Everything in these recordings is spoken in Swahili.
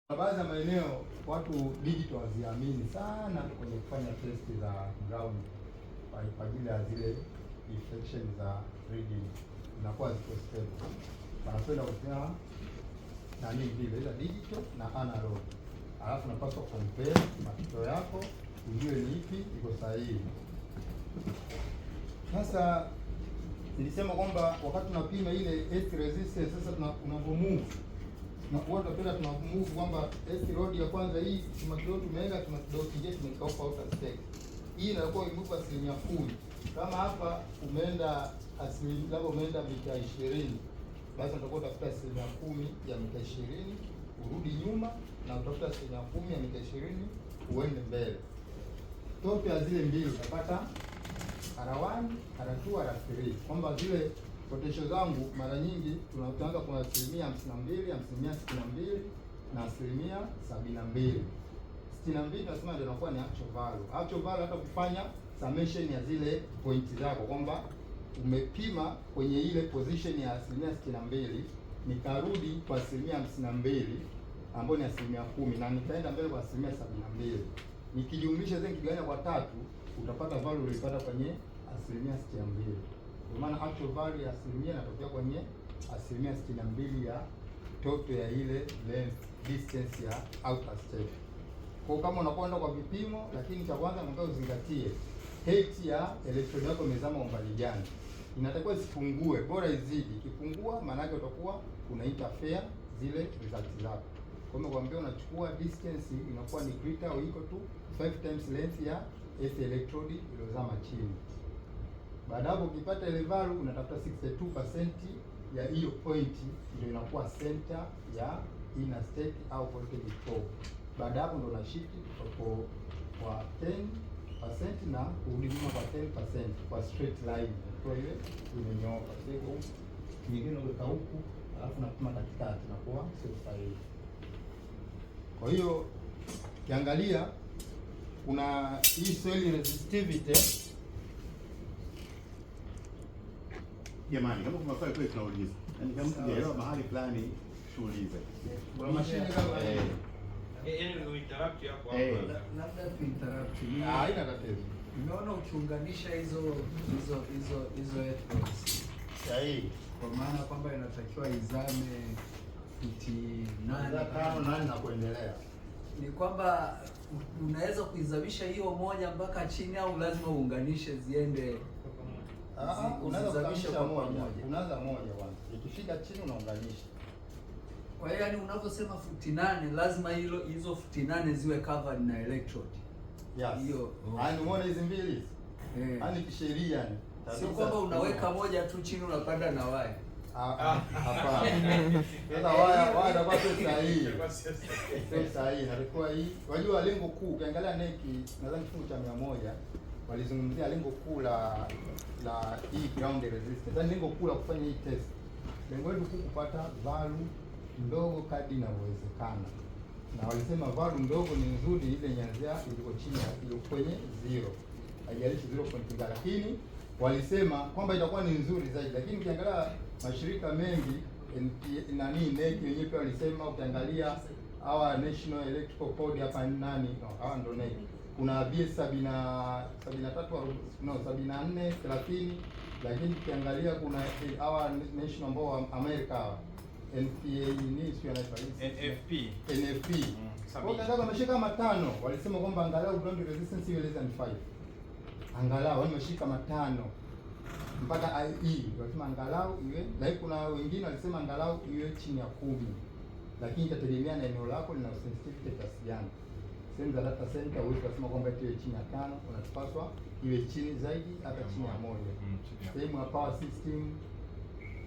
Baadhi ya maeneo watu digital haziamini sana kwenye kufanya testi za ground kwa ajili ya zile infection za reading zinakuwa ziko stable. Wanapenda kutumia nani vile za digital na analog. Alafu unapaswa compare matokeo yako ujue ni ipi iko sahihi. Sasa nilisema kwamba wakati tunapima ile earth resistance, sasa tunavomove na kuona pia tunamove kwamba earth load ya kwanza hii tumakidogo tumeweka tumakidogo kingine tumeka outer state. Hii inakuwa imove 10%. Kama hapa umeenda labda umeenda mita 20, basi utakuwa utafuta 10% ya mita 20 urudi nyuma na utafuta 10% ya mita 20 uende mbele. Topi ya zile mbili utapata R1, R2, R3. Kwamba zile potential zangu mara nyingi tunaanza kwa 52%, 62% na 72%. 62 nasema ndio inakuwa ni actual value. Actual value hata kufanya summation ya zile pointi zako kwamba umepima kwenye ile position ya 62%, nikarudi kwa 52% ambayo ni 10% na nikaenda mbele kwa 72%. Nikijumlisha zile nikigawanya kwa 3 utapata value ulipata kwenye 62%. Kwa maana actual value ya 1% inatokea kwenye 62% ya total ya ile length distance ya outer state. Kwa kama unakwenda kwa vipimo, lakini cha kwanza nataka uzingatie height ya electrode yako imezama umbali gani. Inatakiwa isipungue, bora izidi. Ikipungua maana yake utakuwa una interfere zile results zako. Kwa hiyo kwambia unachukua distance inakuwa ni greater or equal to 5 times length ya earth electrode iliyozama chini. Baada hapo ukipata ile value unatafuta 62% ya hiyo point ndio inakuwa center ya inner state au voltage probe. Baada hapo ndio una shift kwa 10% na kurudi nyuma kwa 10% kwa straight line. Kwa hiyo imenyooka. Sio nyingine unaweka huku alafu unapima katikati na kwa sio sahihi. Kwa hiyo kiangalia kuna hii soil resistivity. Jamani, kama kuna swali kweli tunauliza. Yaani kama tunaelewa mahali fulani tuulize. Kuna mashine kama yaani ni interrupt hapo hapo. Labda tu interrupt. Haina tatizo. Nimeona ukiunganisha hizo electrodes. Sahihi. Kwa maana kwamba inatakiwa izame futi 8 na kuendelea. Ni kwamba unaweza kuizamisha hiyo moja mpaka chini au lazima uunganishe ziende? Unaweza kuzamisha moja. Unaanza moja kwanza. Ikifika chini unaunganisha. Kwa hiyo yani unaposema futi 8 lazima hizo futi 8 ziwe covered na electrode. Yes. Hiyo. Yaani umeona hizi mbili? Yaani kisheria ni. Sio kwamba unaweka moja tu chini unapanda na waya. Hapana. Sasa waya ndio sahihi. Sio sahihi. Nalikuwa hii. Wajua lengo kuu ukiangalia neki nadhani kifungu cha 100 walizungumzia lengo kuu la hii ground resistance. Yaani lengo kuu la kufanya hii test. Lengo letu kuu kupata value ndogo kadri inawezekana. Na walisema value ndogo ni nzuri ile nyanzia iliko chini ya ile kwenye 0. Haijalishi 0.5, lakini walisema kwamba itakuwa ni nzuri zaidi. Lakini ukiangalia mashirika mengi NEC wenyewe pia walisema, ukiangalia hawa National Electrical Code hapa nani hawa ndo NEC, kuna BS 74 30, lakini ukiangalia kuna hawa national ambao America NFP. Kwa hiyo wameshika kama 5, walisema kwamba angalau ground resistance iwe less than 5. Angalau wameshika matano mpaka IE wanasema angalau iwe, lakini kuna wengine walisema angalau iwe chini ya 10, lakini itategemea na eneo lako lina sensitivity kiasi gani. Sehemu za data center huwezi kusema kwamba iwe chini ya 5, unapaswa iwe chini zaidi hata chini ya 1. Sehemu ya power system,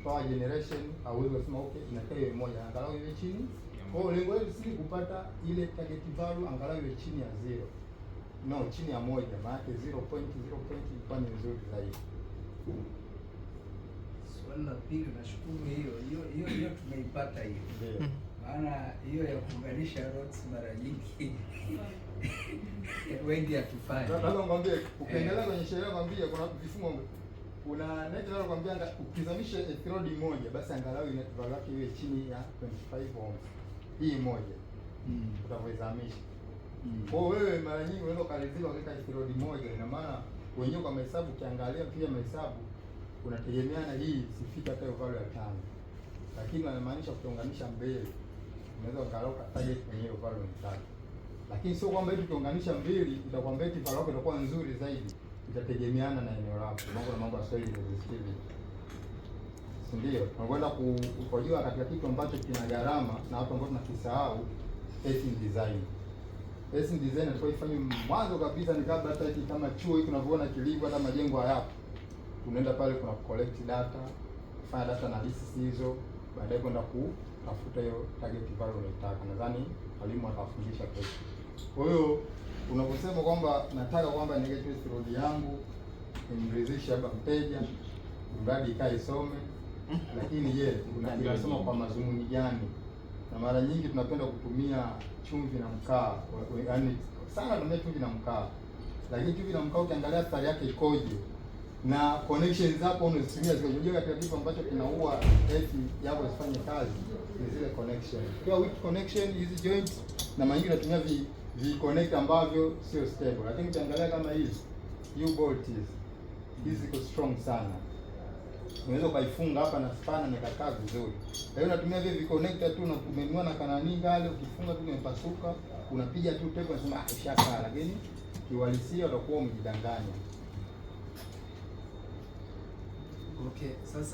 power generation hauwezi kusema okay inatakiwa iwe 1, angalau iwe chini. Kwa hiyo lengo letu si kupata ile target value angalau iwe chini ya 0. No, chini ya 1, maana 0.0 ilikuwa ni nzuri zaidi. Swali la pili, nashukuru hiyo tumeipata hiyo. Ndio. Maana hiyo ya kuunganisha rods mara nyingi wengi hatufai. Sasa ngombe ukiendelea kwenye sheria ngambia kuna vifungo, kuna net leo ngambia ukizamisha electrode moja basi angalau ile value yake iwe chini ya 25 ohms. Hii moja. utavyoizamisha. Kwa hiyo wewe mara nyingi unaweza ukalizima katika electrode moja, ina maana wenyewe kwa mahesabu, ukiangalia pia mahesabu unategemeana hii sifika hata value ya 5, lakini wanamaanisha kuunganisha mbele unaweza ukalao target kwenye hiyo value ni 3, lakini sio kwamba hivi ukiunganisha mbili itakwambia eti value yako itakuwa nzuri zaidi, itategemeana na eneo lako. Mambo ya Swahili ndio si ndio? Tunakwenda kujua katika kitu ambacho kina gharama na watu ambao tunakisahau, testing design. Testing design ilikuwa ifanywe mwanzo kabisa, ni kabla hata hiki kama chuo hiki tunavyoona kilivyo, hata majengo hayapo. Unaenda pale kuna collect data, kufanya data analysis hizo, baadaye kwenda kutafuta hiyo target value unayotaka. Nadhani walimu atafundisha kesho. Kwa hiyo unaposema kwamba nataka kwamba negative electrode yangu imridhishe hapa mteja, mradi ikae isome, lakini je, unasoma kwa madhumuni gani? Na mara nyingi tunapenda kutumia chumvi na mkaa, yaani sana tunatumia chumvi na mkaa, lakini chumvi na mkaa ukiangalia stari yake ikoje na connections zako unazitumia zikoje, katika kitu ambacho kinaua eti yako isifanye kazi ni zile connection. Kwa weak connection hizi joint, na mara nyingi tunatumia vi connect ambavyo sio stable, lakini ukiangalia kama hizi U-bolt hizi ziko strong sana, unaweza ukaifunga hapa na spana na ikakaa vizuri. Kwa hiyo unatumia vile connector tu, na umenunua na kanani ngale, ukifunga tu imepasuka, unapiga tu tape unasema ishakaa, lakini kiuhalisia utakuwa umejidanganya. Okay, sasa